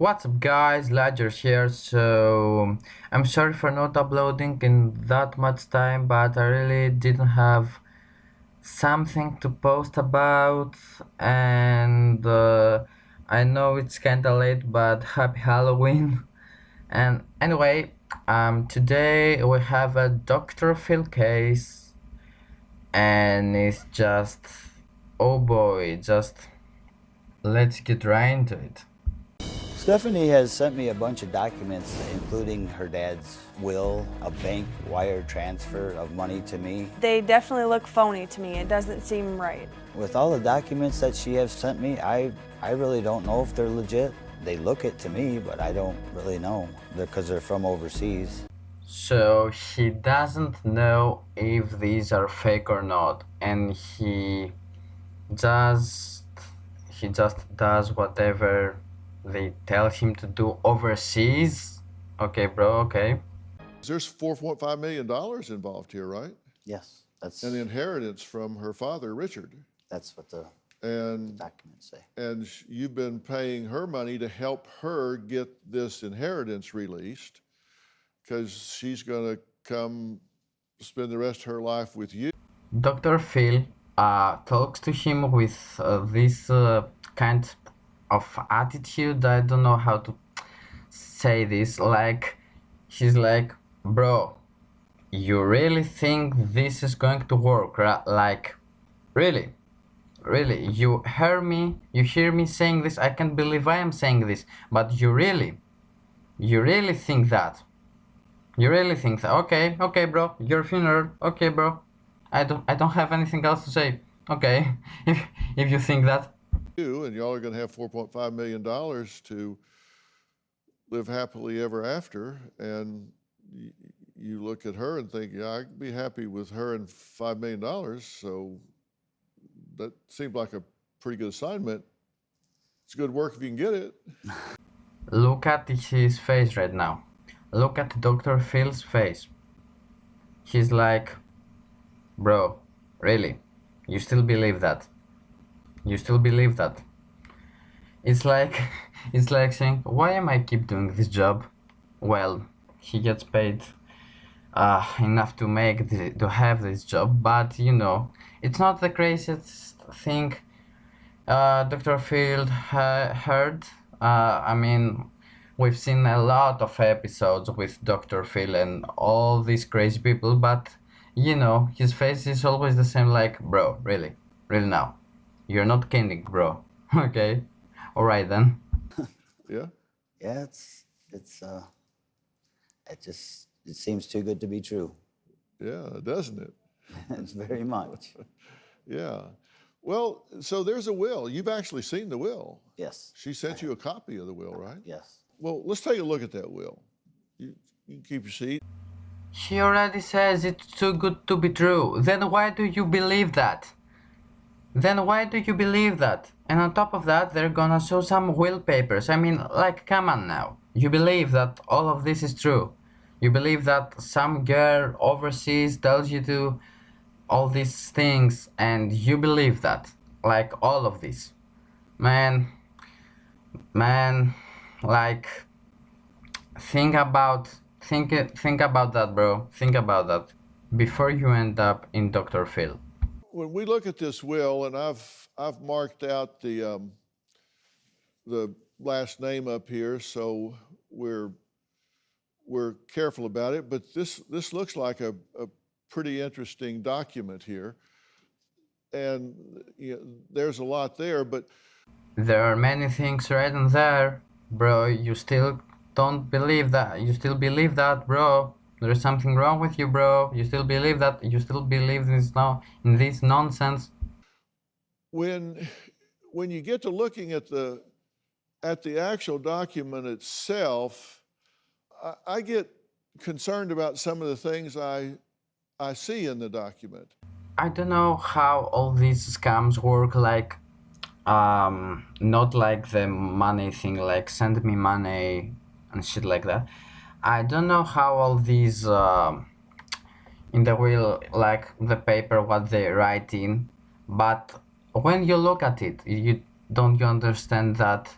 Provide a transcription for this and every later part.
What's up guys, Ledger here. So I'm sorry for not uploading in that much time, but I really didn't have something to post about, and I know it's kinda late, but happy Halloween. And anyway, today we have a Dr. Phil case, and it's just, oh boy, just let's get right into it. Stephanie has sent me a bunch of documents, including her dad's will, a bank wire transfer of money to me. They definitely look phony to me. It doesn't seem right. With all the documents that she has sent me, I really don't know if they're legit. They look it to me, but I don't really know because they're from overseas. So he doesn't know if these are fake or not, and just he just does whatever they tell him to do overseas. Okay, bro, okay. There's $4.5 million involved here, right? Yes, that's And the inheritance from her father, Richard. what the And documents say. and you've been paying her money to help her get this inheritance released because she's going to come spend the rest of her life with you. Dr. Phil talks to him with this kind of attitude. I don't know how to say this. Like, he's like, bro, you really think this is going to work? Like, really? Really? You hear me saying this? I can't believe I am saying this, but you really think that? You really think that? Okay, bro, your funeral. Okay, bro. I don't have anything else to say. Okay, if you think that. And y'all are going to have $4.5 million to live happily ever after. And you look at her and think, yeah, I'd be happy with her and $5 million. So that seemed like a pretty good assignment. It's good work if you can get it. Look at his face right now. Look at Dr. Phil's face. He's like, bro, really? You still believe that? You still believe that? It's like it's like saying, why am I keep doing this job? Well, he gets paid enough to to have this job, but you know, it's not the craziest thing Dr. Phil heard. I mean, we've seen a lot of episodes with Dr. Phil and all these crazy people, but you know, his face is always the same, like, bro, really now. You're not kidding, bro. Okay. Alright then. Yeah. Yeah, it seems too good to be true. Yeah, doesn't it? It's very much. Yeah. Well, so there's a will. You've actually seen the will. Yes. She sent you a copy of the will, right? Yes. Well, let's take a look at that will. You can keep your seat. She already says it's too good to be true. Then why do you believe that? Then why do you believe that? And on top of that, they're gonna show some will papers. I mean, like, come on now. You believe that all of this is true. You believe that some girl overseas tells you to all these things, and you believe that. Like, all of this. Man, like, think about that, bro. Think about that before you end up in Dr. Phil. When we look at this will, and I've marked out the last name up here, so we're careful about it. But this looks like a pretty interesting document here, and you know, there's a lot there. But There are many things written there, bro. You still don't believe that. You still believe that, bro. There's something wrong with you, bro. You still believe that. You still believe in this nonsense. when you get to looking at the actual document itself, I get concerned about some of the things I see in the document. I don't know how all these scams work, like, not like the money thing, like send me money and shit like that. I don't know how all these, in the will, like the paper, what they write in, but when you look at it, you understand that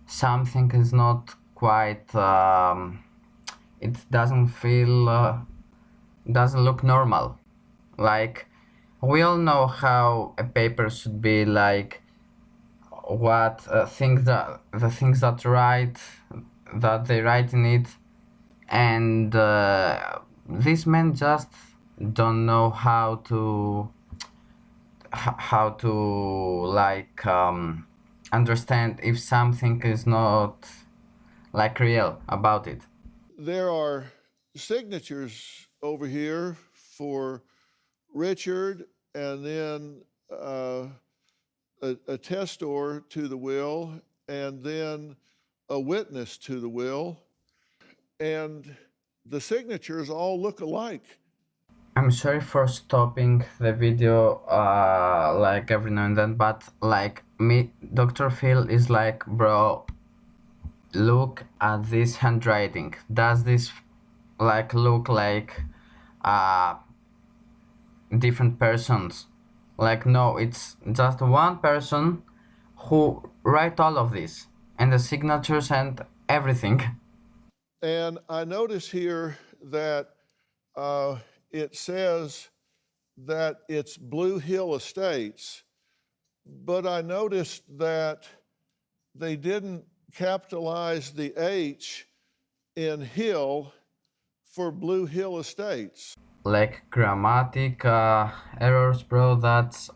something is not quite, it doesn't feel, doesn't look normal. Like, we all know how a paper should be, like what things that the things that write that they write in it, and these men just don't know how to like understand if something is not like real about it. There are signatures over here for Richard, and then a testor to the will, and then a witness to the will, and the signatures all look alike. I'm sorry for stopping the video like every now and then, but like me, Dr. Phil is like, bro, look at this handwriting. Does this like look like uh different persons? Like, no, it's just one person who write all of this and the signatures and everything. And I notice here that uh, it says that it's Blue Hill Estates, but I noticed that they didn't capitalize the H in Hill for Blue Hill Estates. Like grammatic errors, bro. That's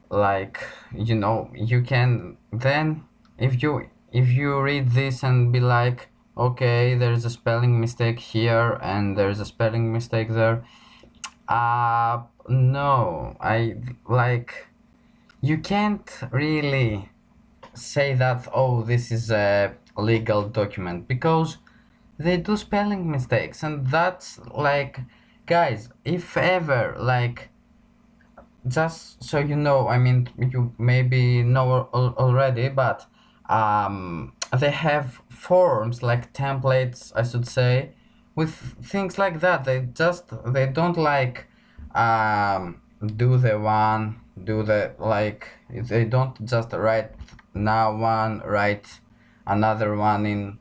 like, you know, you can then, if you read this and be like, okay, there's a spelling mistake here and there's a spelling mistake there, no, I like, you can't really say that, oh, this is a legal document, because they do spelling mistakes. And that's like, guys, if ever, like, just so you know, I mean, you maybe know already, but they have forms, like templates, I should say, with things like that. They don't like do the one, do the like, they don't just write now one, write another one in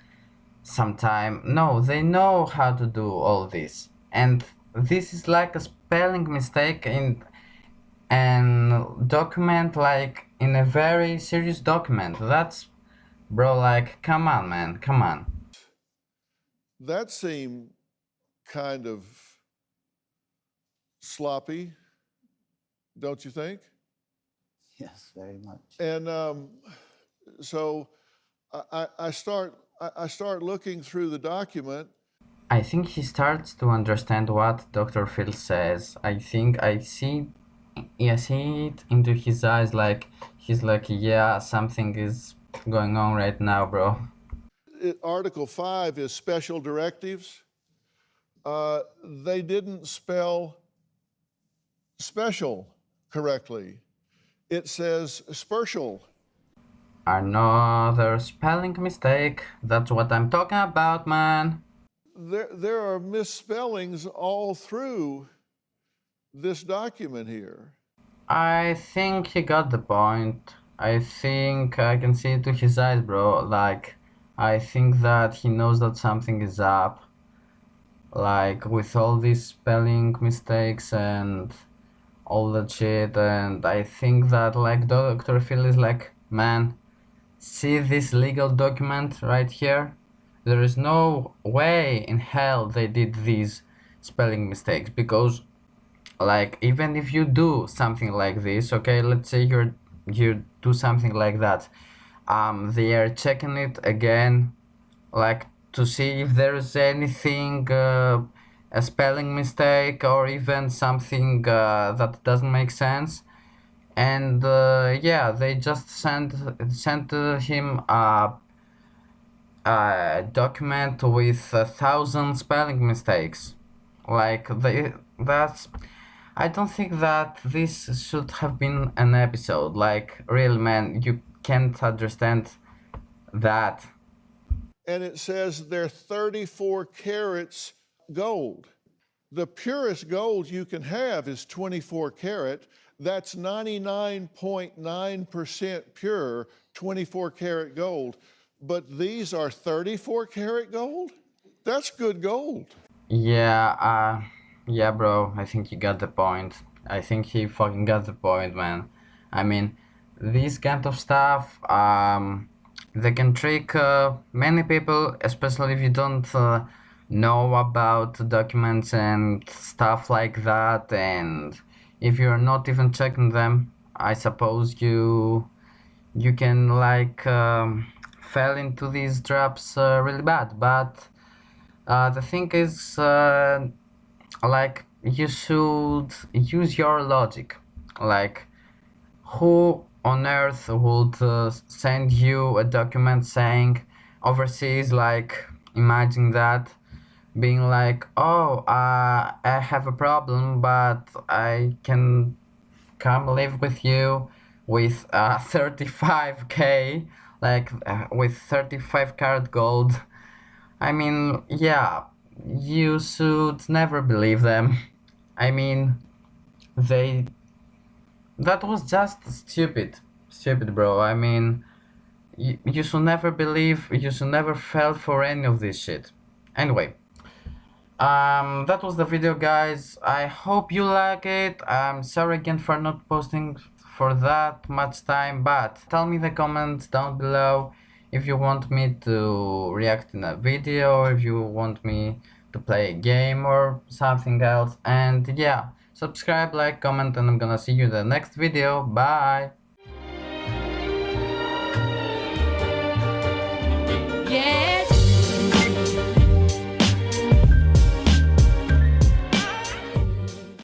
some time. No, they know how to do all this, and this is like a spelling mistake in and document, like in a very serious document. That's, bro, like, come on, man, come on. That seemed kind of sloppy, don't you think? Yes, very much. And so I start looking through the document. I think he starts to understand what Dr. Phil says. I think I see it into his eyes, like he's like, yeah, something is going on right now, bro. Article 5 is special directives. They didn't spell special correctly. It says special. Another spelling mistake. That's what I'm talking about, man. There are misspellings all through this document here. I think he got the point. I think I can see it to his eyes, bro. Like, I think that he knows that something is up. Like, with all these spelling mistakes and all that shit. And I think that, like, Dr. Phil is like, man, see this legal document right here? There is no way in hell they did these spelling mistakes, because like, even if you do something like this, okay, let's say you do something like that, they are checking it again, like, to see if there's anything, a spelling mistake or even something that doesn't make sense. And yeah, they just sent him a document with 1,000 spelling mistakes. Like, that's, I don't think that this should have been an episode. Like, real, man, you can't understand that. And it says they're 34 carats gold. The purest gold you can have is 24 karat. That's 99.9% pure 24 karat gold. But these are 34 karat gold? That's good gold. Yeah, yeah, bro, I think you got the point. I think he fucking got the point, man. I mean, this kind of stuff, they can trick many people, especially if you don't know about documents and stuff like that, and if you're not even checking them, I suppose you can like fall into these traps really bad. But the thing is, like, you should use your logic. Like, who on earth would send you a document saying overseas, like, imagine that, being like, oh, I have a problem, but I can come live with you with 35k, like with 35 karat gold. I mean, yeah, you should never believe them. I mean, they. That was just stupid. Stupid, bro. I mean, you should never believe, you should never fall for any of this shit. Anyway, that was the video, guys. I hope you like it. I'm sorry again for not posting for that much time, but tell me in the comments down below if you want me to react in a video, or if you want me to play a game or something else. And yeah, subscribe, like, comment, and I'm gonna see you in the next video. Bye.